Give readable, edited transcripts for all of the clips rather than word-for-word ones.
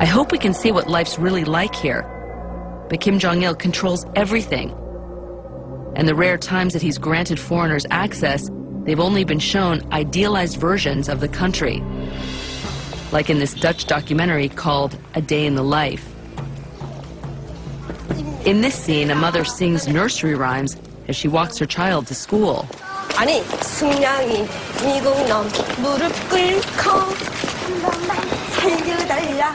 I hope we can see what life's really like here. But Kim Jong-il controls everything. And the rare times that he's granted foreigners access, they've only been shown idealized versions of the country. Like in this Dutch documentary called A Day in the Life. In this scene, a mother sings nursery rhymes as she walks her child to school. 아니, 승냥이 미국 놈 무릎 꿇고 살려달라.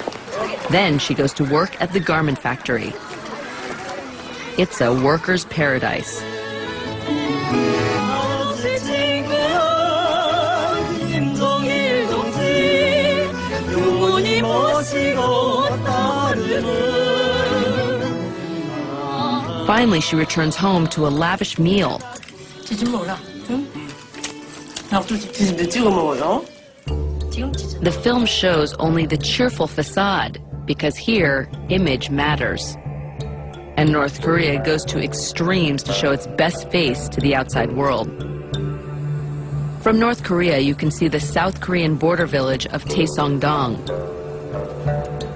Then she goes to work at the garment factory. It's a worker's paradise. Finally, she returns home to a lavish meal. The film shows only the cheerful facade, because here, image matters. And North Korea goes to extremes to show its best face to the outside world. From North Korea, you can see the South Korean border village of Taesongdong.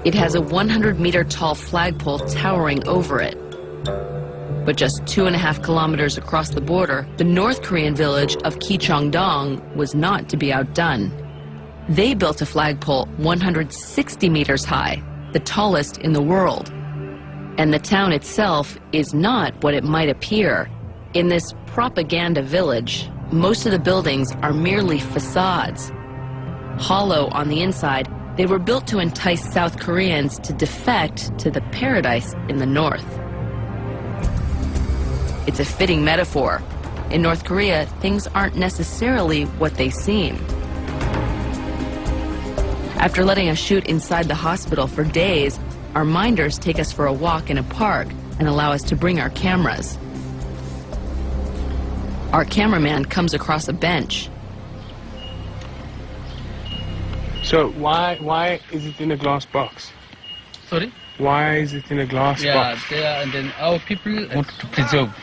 It has a 100-meter-tall flagpole towering over it. But just 2.5 kilometers across the border, the North Korean village of Kicheongdong was not to be outdone. They built a flagpole 160 meters high, the tallest in the world. And the town itself is not what it might appear. In this propaganda village, most of the buildings are merely facades. Hollow on the inside, they were built to entice South Koreans to defect to the paradise in the north. It's a fitting metaphor. In North Korea, things aren't necessarily what they seem. After letting us shoot inside the hospital for days, our minders take us for a walk in a park and allow us to bring our cameras. Our cameraman comes across a bench. So why is it in a glass box? Sorry? Why is it in a glass box? Yeah, and then our people want to preserve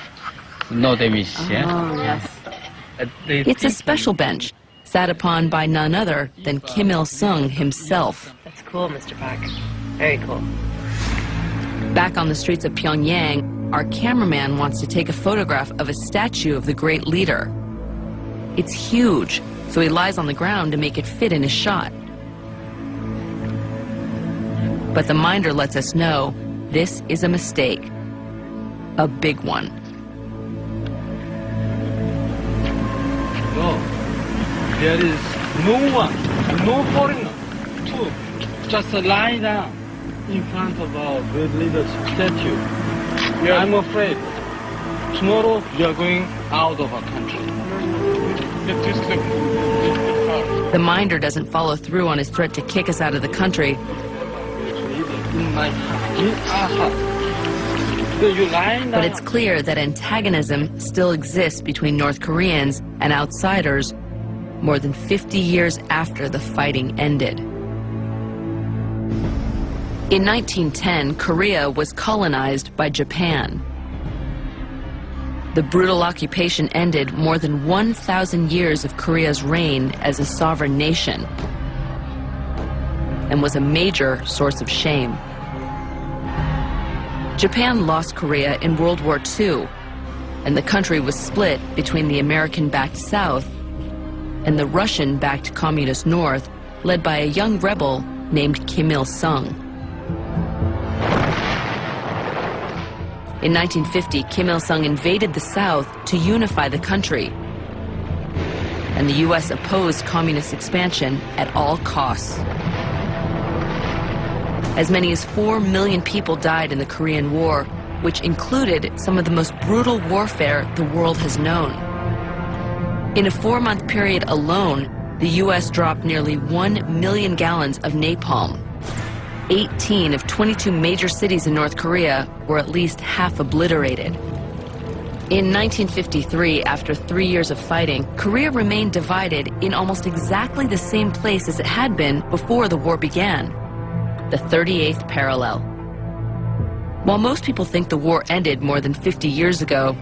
no damage. Oh, yes. It's a special bench, sat upon by none other than Kim Il-sung himself. That's cool, Mr. Park. Very cool. Back on the streets of Pyongyang, our cameraman wants to take a photograph of a statue of the great leader. It's huge, so he lies on the ground to make it fit in his shot. But the minder lets us know this is a mistake. A big one. No, there is no one, no foreigner to just lie down in front of our great leader's statue. Yeah. I'm afraid tomorrow we are going out of our country. The minder doesn't follow through on his threat to kick us out of the country. But it's clear that antagonism still exists between North Koreans and outsiders more than 50 years after the fighting ended. In 1910, Korea was colonized by Japan. The brutal occupation ended more than 1,000 years of Korea's reign as a sovereign nation and was a major source of shame. Japan lost Korea in World War II, and the country was split between the American-backed South and the Russian-backed Communist North, led by a young rebel named Kim Il-sung. In 1950, Kim Il-sung invaded the South to unify the country, and the U.S. opposed communist expansion at all costs. As many as 4 million people died in the Korean War, which included some of the most brutal warfare the world has known. In a 4-month period alone, the U.S. dropped nearly 1 million gallons of napalm. 18 of 22 major cities in North Korea were at least half obliterated. In 1953, after 3 years of fighting, Korea remained divided in almost exactly the same place as it had been before the war began. The 38th parallel. While most people think the war ended more than 50 years ago,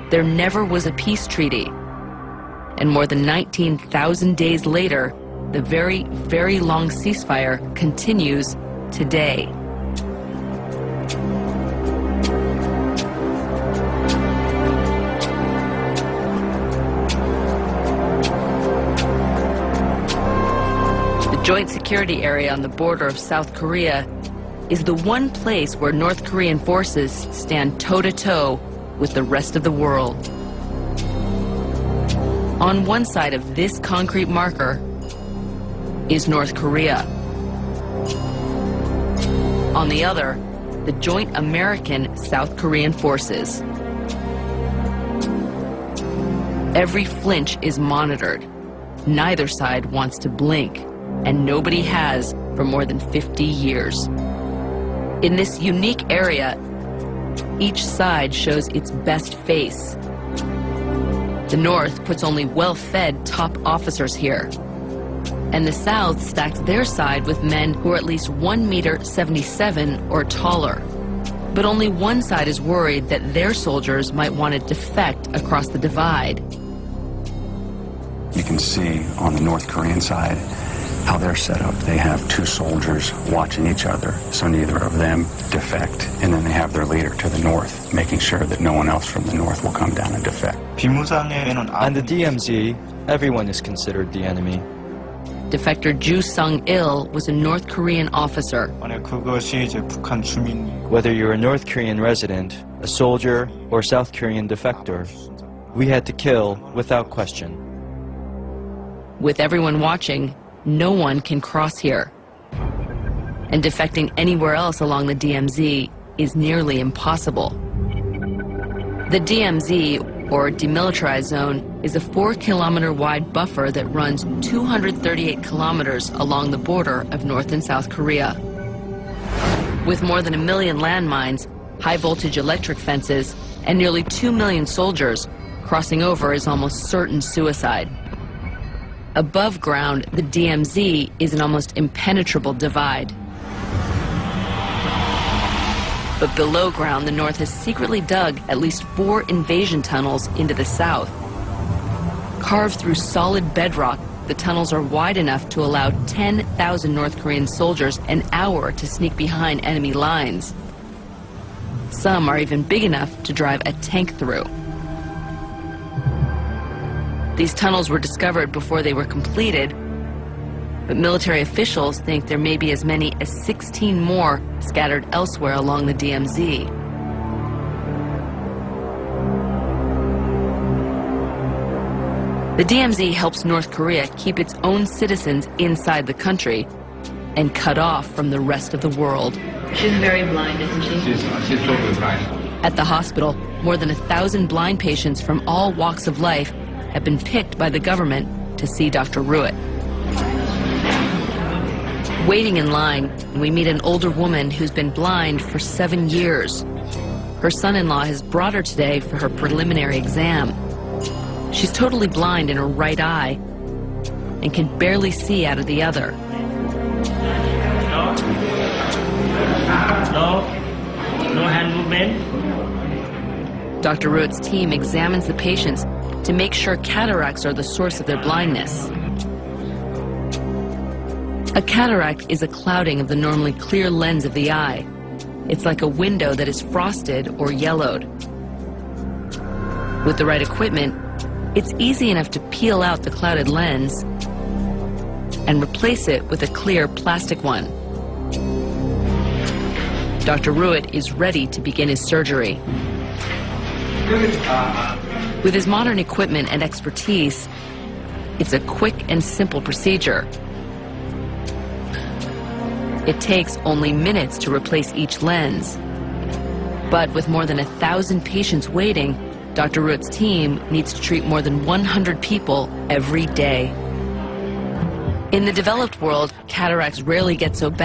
there never was a peace treaty. And more than 19,000 days later, the very, very long ceasefire continues today. The Joint Security Area on the border of South Korea is the one place where North Korean forces stand toe-to-toe with the rest of the world. On one side of this concrete marker is North Korea. On the other, the joint American-South Korean forces. Every flinch is monitored. Neither side wants to blink, and nobody has for more than 50 years. In this unique area, each side shows its best face. The North puts only well-fed top officers here, and the South stacks their side with men who are at least 1.77 meters or taller. But only one side is worried that their soldiers might want to defect across the divide. You can see on the North Korean side how they're set up. They have two soldiers watching each other, so neither of them defect, and then they have their leader to the north, making sure that no one else from the north will come down and defect. On the DMZ, everyone is considered the enemy. Defector Ju Sung-il was a North Korean officer. Whether you're a North Korean resident, a soldier, or South Korean defector, we had to kill without question. With everyone watching, no one can cross here. And defecting anywhere else along the DMZ is nearly impossible. The DMZ, or Demilitarized Zone, is a 4-kilometer wide buffer that runs 238 kilometers along the border of North and South Korea. With more than 1 million landmines, high-voltage electric fences, and nearly 2 million soldiers, crossing over is almost certain suicide. Above ground, the DMZ is an almost impenetrable divide. But below ground, the North has secretly dug at least 4 invasion tunnels into the South. Carved through solid bedrock, the tunnels are wide enough to allow 10,000 North Korean soldiers an hour to sneak behind enemy lines. Some are even big enough to drive a tank through. These tunnels were discovered before they were completed, but military officials think there may be as many as 16 more scattered elsewhere along the DMZ. The DMZ helps North Korea keep its own citizens inside the country and cut off from the rest of the world. She's very blind, isn't she? She's totally blind. At the hospital, more than 1,000 blind patients from all walks of life have been picked by the government to see Dr. Ruitt. Waiting in line, we meet an older woman who's been blind for 7 years. Her son-in-law has brought her today for her preliminary exam. She's totally blind in her right eye and can barely see out of the other. No hand movement. Dr. Ruitt's team examines the patients to make sure cataracts are the source of their blindness. A cataract is a clouding of the normally clear lens of the eye. It's like a window that is frosted or yellowed. With the right equipment, it's easy enough to peel out the clouded lens and replace it with a clear plastic one. Dr. Ruitt is ready to begin his surgery. With his modern equipment and expertise, it's a quick and simple procedure. It takes only minutes to replace each lens. But with more than 1,000 patients waiting, Dr. Ruitt's team needs to treat more than 100 people every day. In the developed world, cataracts rarely get so bad